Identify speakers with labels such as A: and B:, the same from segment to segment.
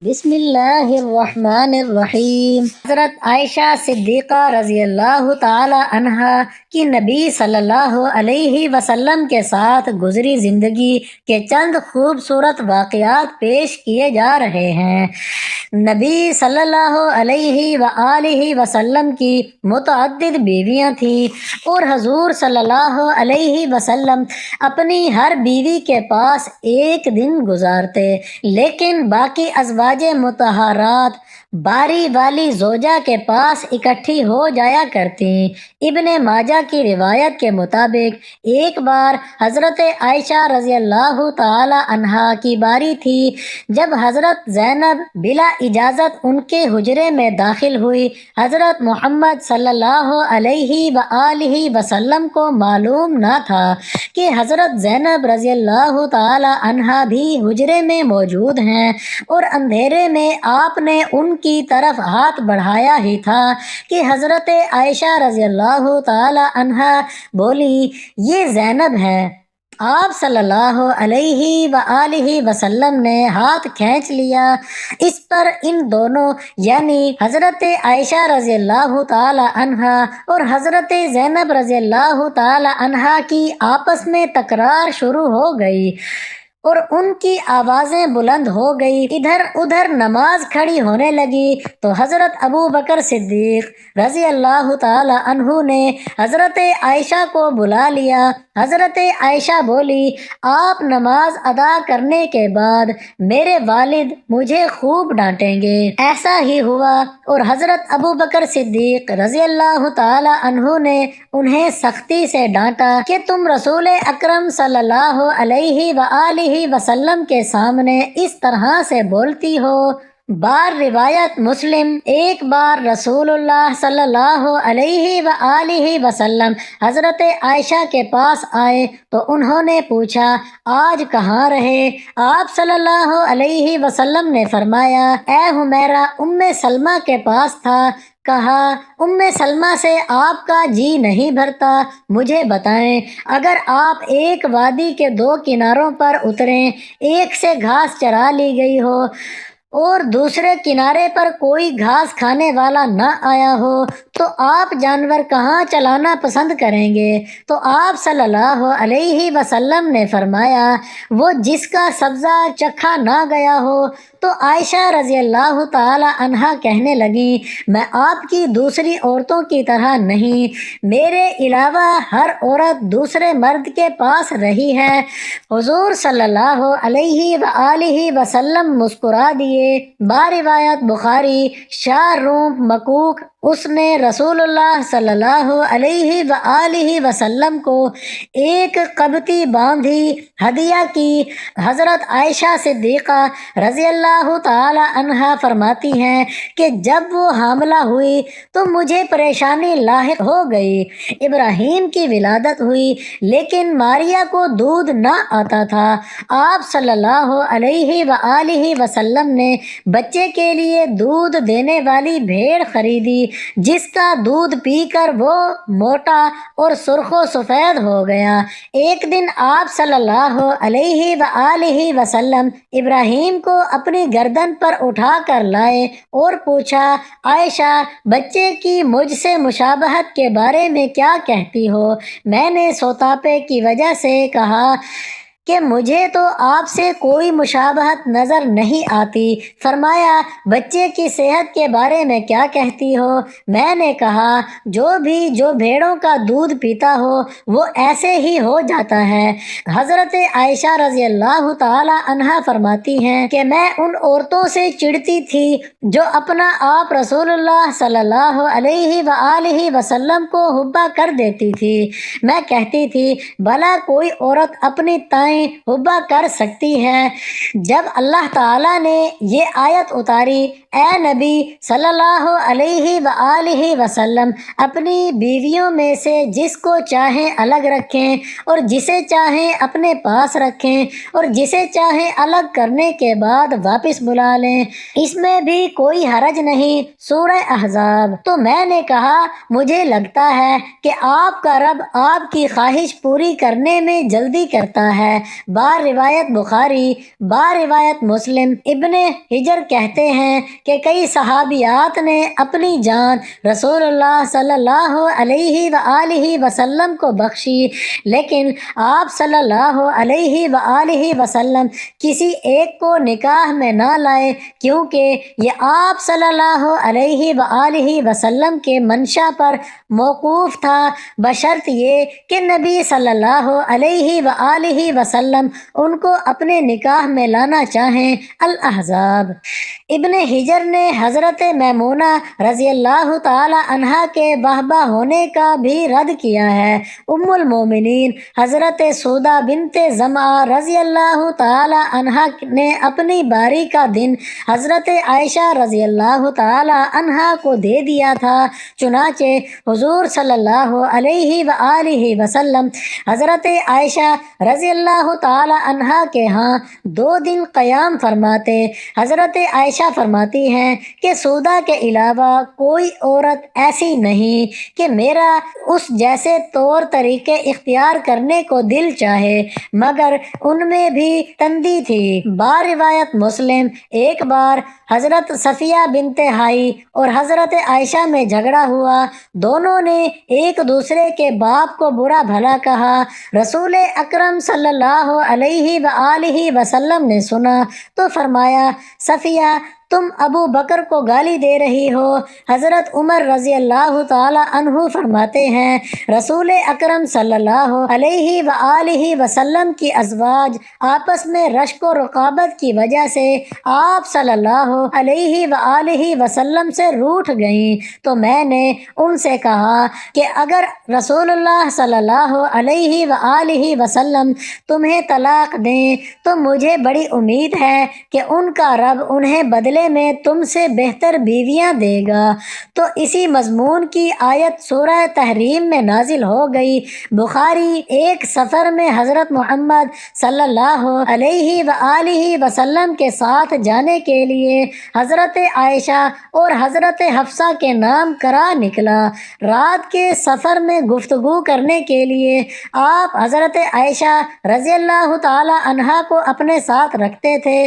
A: بسم اللہ الرحمن الرحیم۔ حضرت عائشہ صدیقہ رضی اللہ تعالی عنہا کی نبی صلی اللہ علیہ وسلم کے ساتھ گزری زندگی کے چند خوبصورت واقعات پیش کیے جا رہے ہیں۔ نبی صلی اللہ علیہ وآلہ وسلم کی متعدد بیویاں تھیں اور حضور صلی اللہ علیہ وسلم اپنی ہر بیوی کے پاس ایک دن گزارتے، لیکن باقی ازواج مطہرات باری والی زوجہ کے پاس اکٹھی ہو جایا کرتی۔ ابن ماجہ کی روایت کے مطابق ایک بار حضرت عائشہ رضی اللہ تعالی عنہا کی باری تھی جب حضرت زینب بلا اجازت ان کے حجرے میں داخل ہوئی۔ حضرت محمد صلی اللہ علیہ وآلہ وسلم کو معلوم نہ تھا کہ حضرت زینب رضی اللہ تعالی عنہا بھی حجرے میں موجود ہیں، اور اندھیرے میں آپ نے ان کی طرف ہاتھ بڑھایا ہی تھا کہ حضرت عائشہ رضی اللہ تعالی عنہا بولی، یہ زینب ہے۔ آپ صلی اللہ علیہ وآلہ وسلم نے ہاتھ کھینچ لیا۔ اس پر ان دونوں یعنی حضرت عائشہ رضی اللہ تعالی عنہا اور حضرت زینب رضی اللہ تعالی عنہا کی آپس میں تکرار شروع ہو گئی اور ان کی آوازیں بلند ہو گئی۔ ادھر ادھر نماز کھڑی ہونے لگی تو حضرت ابو بکر صدیق رضی اللہ تعالی عنہ نے حضرت عائشہ کو بلا لیا۔ حضرت عائشہ بولی، آپ نماز ادا کرنے کے بعد میرے والد مجھے خوب ڈانٹیں گے۔ ایسا ہی ہوا اور حضرت ابو بکر صدیق رضی اللہ تعالی عنہ نے انہیں سختی سے ڈانٹا کہ تم رسول اکرم صلی اللہ علیہ وآلہ وسلم کے سامنے اس طرح سے بولتی ہو۔ بار روایت مسلم، ایک بار رسول اللہ صلی اللہ علیہ وآلہ وسلم حضرت عائشہ کے پاس آئے تو انہوں نے پوچھا، آج کہاں رہے؟ آپ صلی اللہ علیہ وسلم نے فرمایا، اے حمیرہ، ام سلمہ کے پاس تھا۔ کہا، ام سلمہ سے آپ کا جی نہیں بھرتا، مجھے بتائیں، اگر آپ ایک وادی کے دو کناروں پر اتریں، ایک سے گھاس چرا لی گئی ہو اور دوسرے کنارے پر کوئی گھاس کھانے والا نہ آیا ہو تو آپ جانور کہاں چلانا پسند کریں گے؟ تو آپ صلی اللہ علیہ وسلم نے فرمایا، وہ جس کا سبزہ چکھا نہ گیا ہو۔ تو عائشہ رضی اللہ تعالی عنہا کہنے لگی، میں آپ کی دوسری عورتوں کی طرح نہیں، میرے علاوہ ہر عورت دوسرے مرد کے پاس رہی ہے۔ حضور صلی اللہ علیہ وآلہ وسلم مسکرا دیے۔ باروایت بخاری، شاہ روم مکوک، اس نے رسول اللہ صلی اللہ علیہ وآلہ وسلم کو ایک قبطی باندھی ہدیہ کی۔ حضرت عائشہ صدیقہ رضی اللہ تعالی عنہا فرماتی ہیں کہ جب وہ حاملہ ہوئی تو مجھے پریشانی لاحق ہو گئی۔ ابراہیم کی ولادت ہوئی لیکن ماریا کو دودھ نہ آتا تھا۔ آپ صلی اللہ علیہ وآلہ وسلم نے بچے کے لیے دودھ دینے والی بھیڑ خریدی، جس کا دودھ پی کر وہ موٹا اور سرخ و سفید ہو گیا۔ ایک دن آپ صلی اللہ علیہ وآلہ وسلم ابراہیم کو اپنی گردن پر اٹھا کر لائے اور پوچھا، عائشہ، بچے کی مجھ سے مشابہت کے بارے میں کیا کہتی ہو؟ میں نے سوتاپے کی وجہ سے کہا کہ مجھے تو آپ سے کوئی مشابہت نظر نہیں آتی۔ فرمایا، بچے کی صحت کے بارے میں کیا کہتی ہو؟ میں نے کہا، جو بھیڑوں کا دودھ پیتا ہو وہ ایسے ہی ہو جاتا ہے۔ حضرت عائشہ رضی اللہ تعالی عنہا فرماتی ہیں کہ میں ان عورتوں سے چڑھتی تھی جو اپنا آپ رسول اللہ صلی اللہ علیہ وآلہ وسلم کو حبہ کر دیتی تھی۔ میں کہتی تھی، بھلا کوئی عورت اپنی تائیں حبہ کر سکتی ہے؟ جب اللہ تعالیٰ نے یہ آیت اتاری، اے نبی صلی اللہ علیہ وآلہ وسلم اپنی بیویوں میں سے جس کو چاہیں الگ رکھیں اور جسے چاہیں اپنے پاس رکھیں اور جسے چاہیں الگ کرنے کے بعد واپس بلا لیں، اس میں بھی کوئی حرج نہیں، سورہ احزاب۔ تو میں نے کہا، مجھے لگتا ہے کہ آپ کا رب آپ کی خواہش پوری کرنے میں جلدی کرتا ہے۔ بار روایت بخاری، بار روایت مسلم۔ ابن حجر کہتے ہیں کہ کئی صحابیات نے اپنی جان رسول اللہ صلی اللہ علیہ وآلہ وسلم کو بخشی، لیکن آپ صلی اللہ علیہ وآلہ وسلم کسی ایک کو نکاح میں نہ لائے، کیونکہ یہ آپ صلی اللہ علیہ وآلہ وسلم کے منشا پر موقوف تھا، بشرط یہ کہ نبی صلی اللہ علیہ وآلہ وسلم ان کو اپنے نکاح میں لانا چاہیں۔ الاحزاب۔ ابن حجر نے حضرت میمونہ رضی اللہ تعالی عنہا کے وہبہ ہونے کا بھی رد کیا ہے۔ ام المومنین حضرت سودہ بنت زمعہ رضی اللہ تعالی عنہا نے اپنی باری کا دن حضرت عائشہ رضی اللہ تعالی عنہا کو دے دیا تھا، چنانچہ حضور صلی اللہ علیہ وآلہ وسلم حضرت عائشہ رضی اللہ تعالی عنہا کے ہاں 2 دن قیام فرماتے۔ حضرت عائشہ فرماتی ہیں کہ سودہ کے علاوہ کوئی عورت ایسی نہیں کہ میرا اس جیسے طور طریقے اختیار کرنے کو دل چاہے، مگر ان میں بھی تندی تھی۔ بار روایت مسلم، ایک بار حضرت صفیہ بنت حائی اور حضرت عائشہ میں جھگڑا ہوا، دونوں نے ایک دوسرے کے باپ کو برا بھلا کہا۔ رسول اکرم صلی اللہ علیہ وآلہ وسلم نے سنا تو فرمایا، صفیہ تم ابو بکر کو گالی دے رہی ہو۔ حضرت عمر رضی اللہ تعالی عنہ فرماتے ہیں، رسول اکرم صلی اللہ علیہ وآلہ وسلم کی ازواج آپس میں رشک و رقابت کی وجہ سے آپ صلی اللہ علیہ وآلہ وسلم سے روٹھ گئیں، تو میں نے ان سے کہا کہ اگر رسول اللہ صلی اللہ علیہ وآلہ وسلم تمہیں طلاق دیں تو مجھے بڑی امید ہے کہ ان کا رب انہیں بدلے میں تم سے بہتر بیویاں دے گا۔ تو اسی مضمون کی آیت سورہ تحریم میں نازل ہو گئی۔ بخاری۔ ایک سفر میں حضرت محمد صلی اللہ علیہ وآلہ وسلم کے ساتھ جانے کے لیے حضرت عائشہ اور حضرت حفصہ کے نام کرا نکلا۔ رات کے سفر میں گفتگو کرنے کے لیے آپ حضرت عائشہ رضی اللہ تعالی عنہا کو اپنے ساتھ رکھتے تھے۔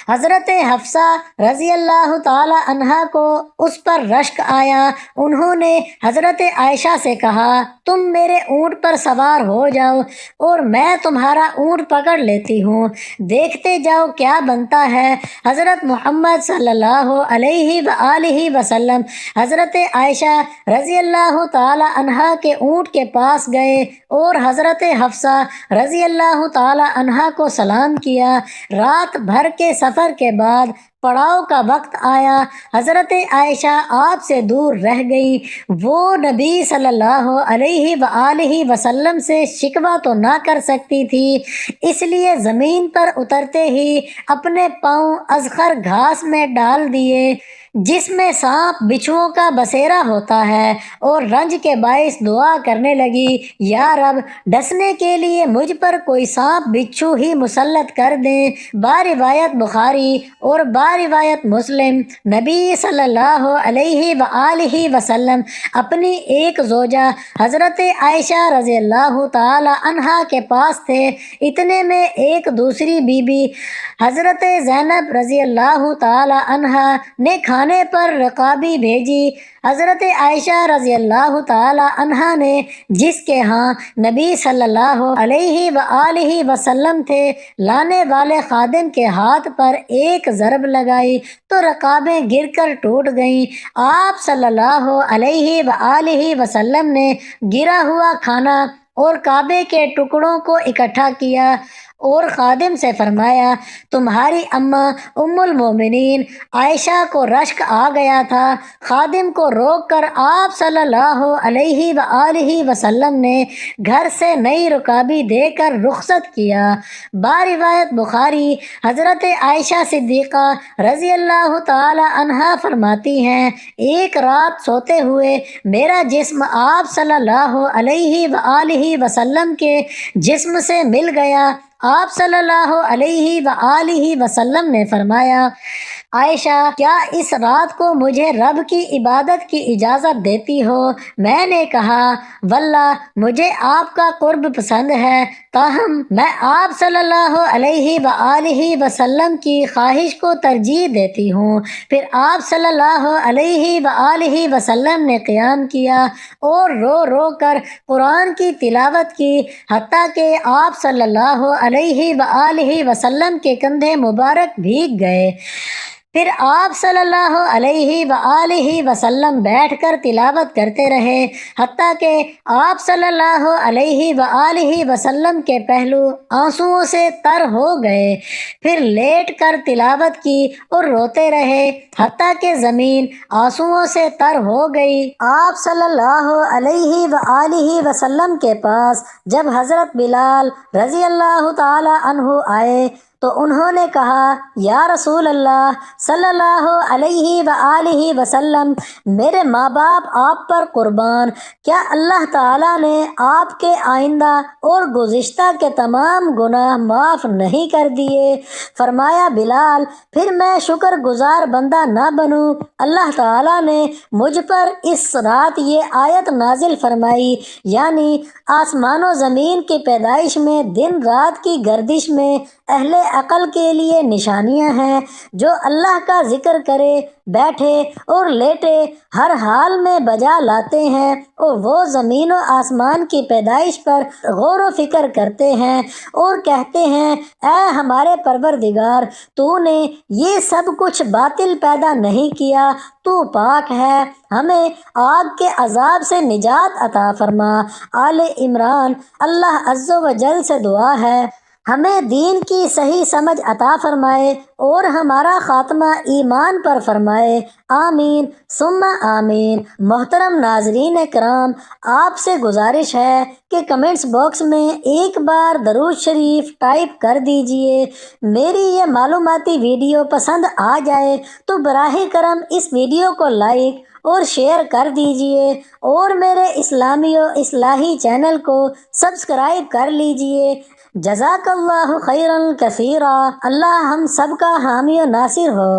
A: حضرت حفصہ رضی اللہ تعالی عنہا کو اس پر رشک آیا۔ انہوں نے حضرت عائشہ سے کہا، تم میرے اونٹ پر سوار ہو جاؤ اور میں تمہارا اونٹ پکڑ لیتی ہوں، دیکھتے جاؤ کیا بنتا ہے۔ حضرت محمد صلی اللہ علیہ وآلہ وسلم حضرت عائشہ رضی اللہ تعالی عنہا کے اونٹ کے پاس گئے اور حضرت حفصہ رضی اللہ تعالی عنہا کو سلام کیا۔ رات بھر کے سفر کے بعد پڑاؤ کا وقت آیا۔ حضرت عائشہ آپ سے دور رہ گئی۔ وہ نبی صلی اللہ علیہ وآلہ وسلم سے شکوہ تو نہ کر سکتی تھی، اس لیے زمین پر اترتے ہی اپنے پاؤں ازخر گھاس میں ڈال دیے جس میں سانپ بچھوؤں کا بسیرا ہوتا ہے، اور رنج کے باعث دعا کرنے لگی، یا رب ڈسنے کے لیے مجھ پر کوئی سانپ بچھو ہی مسلط کر دیں۔ باروایت بخاری اور باروایت مسلم، نبی صلی اللہ علیہ وآلہ وسلم اپنی ایک زوجہ حضرت عائشہ رضی اللہ تعالی عنہا کے پاس تھے۔ اتنے میں ایک دوسری بی بی حضرت زینب رضی اللہ تعالی عنہا نے کھانے پر رکابی بھیجی۔ حضرت عائشہ رضی اللہ تعالی عنہا نے جس کے ہاں نبی صلی اللہ علیہ وآلہ وسلم تھے، لانے والے خادم کے ہاتھ پر ایک ضرب لگائی تو رکابیں گر کر ٹوٹ گئیں۔ آپ صلی اللہ علیہ وآلہ وسلم نے گرا ہوا کھانا اور کعبے کے ٹکڑوں کو اکٹھا کیا اور خادم سے فرمایا، تمہاری اماں ام المومنین عائشہ کو رشک آ گیا تھا۔ خادم کو روک کر آپ صلی اللہ علیہ وآلہ وسلم نے گھر سے نئی رکابی دے کر رخصت کیا۔ باروایت بخاری، حضرت عائشہ صدیقہ رضی اللہ تعالی عنہا فرماتی ہیں، ایک رات سوتے ہوئے میرا جسم آپ صلی اللہ علیہ وآلہ وسلم کے جسم سے مل گیا۔ آپ صلی اللہ علیہ وآلہ وسلم نے فرمایا، عائشہ کیا اس رات کو مجھے رب کی عبادت کی اجازت دیتی ہو؟ میں نے کہا واللہ مجھے آپ کا قرب پسند ہے، تاہم میں آپ صلی اللہ علیہ وآلہ وسلم کی خواہش کو ترجیح دیتی ہوں۔ پھر آپ صلی اللہ علیہ وآلہ وسلم نے قیام کیا اور رو رو کر قرآن کی تلاوت کی، حتیٰ کہ آپ صلی اللہ علیہ وآلہ وسلم کے کندھے مبارک بھیگ گئے۔ پھر آپ صلی اللہ علیہ وآلہ وسلم بیٹھ کر تلاوت کرتے رہے، حتیٰ کہ آپ صلی اللہ علیہ وآلہ وسلم کے پہلو آنسوؤں سے تر ہو گئے۔ پھر لیٹ کر تلاوت کی اور روتے رہے، حتیٰ کہ زمین آنسوؤں سے تر ہو گئی۔ آپ صلی اللہ علیہ وآلہ وسلم کے پاس جب حضرت بلال رضی اللہ تعالی عنہ آئے تو انہوں نے کہا یا رسول اللہ صلی اللہ علیہ وآلہ وسلم، میرے ماں باپ آپ پر قربان، کیا اللہ تعالیٰ نے آپ کے آئندہ اور گزشتہ کے تمام گناہ معاف نہیں کر دیے؟ فرمایا بلال پھر میں شکر گزار بندہ نہ بنوں؟ اللہ تعالیٰ نے مجھ پر اس رات یہ آیت نازل فرمائی، یعنی آسمان و زمین کی پیدائش میں دن رات کی گردش میں اہل عقل کے لیے نشانیاں ہیں، جو اللہ کا ذکر کرے بیٹھے اور لیٹے ہر حال میں بجا لاتے ہیں، اور وہ زمین و آسمان کی پیدائش پر غور و فکر کرتے ہیں اور کہتے ہیں اے ہمارے پروردگار، تو نے یہ سب کچھ باطل پیدا نہیں کیا، تو پاک ہے، ہمیں آگ کے عذاب سے نجات عطا فرما۔ آل عمران۔ اللہ عز و جل سے دعا ہے ہمیں دین کی صحیح سمجھ عطا فرمائے اور ہمارا خاتمہ ایمان پر فرمائے، آمین ثم آمین۔ محترم ناظرین کرام، آپ سے گزارش ہے کہ کمنٹس باکس میں ایک بار درود شریف ٹائپ کر دیجئے۔ میری یہ معلوماتی ویڈیو پسند آ جائے تو براہ کرم اس ویڈیو کو لائک اور شیئر کر دیجئے، اور میرے اسلامی و اصلاحی چینل کو سبسکرائب کر لیجئے۔ جزاک اللہ خیرا کثیرا۔ اللہ ہم سب کا حامی و ناصر ہو۔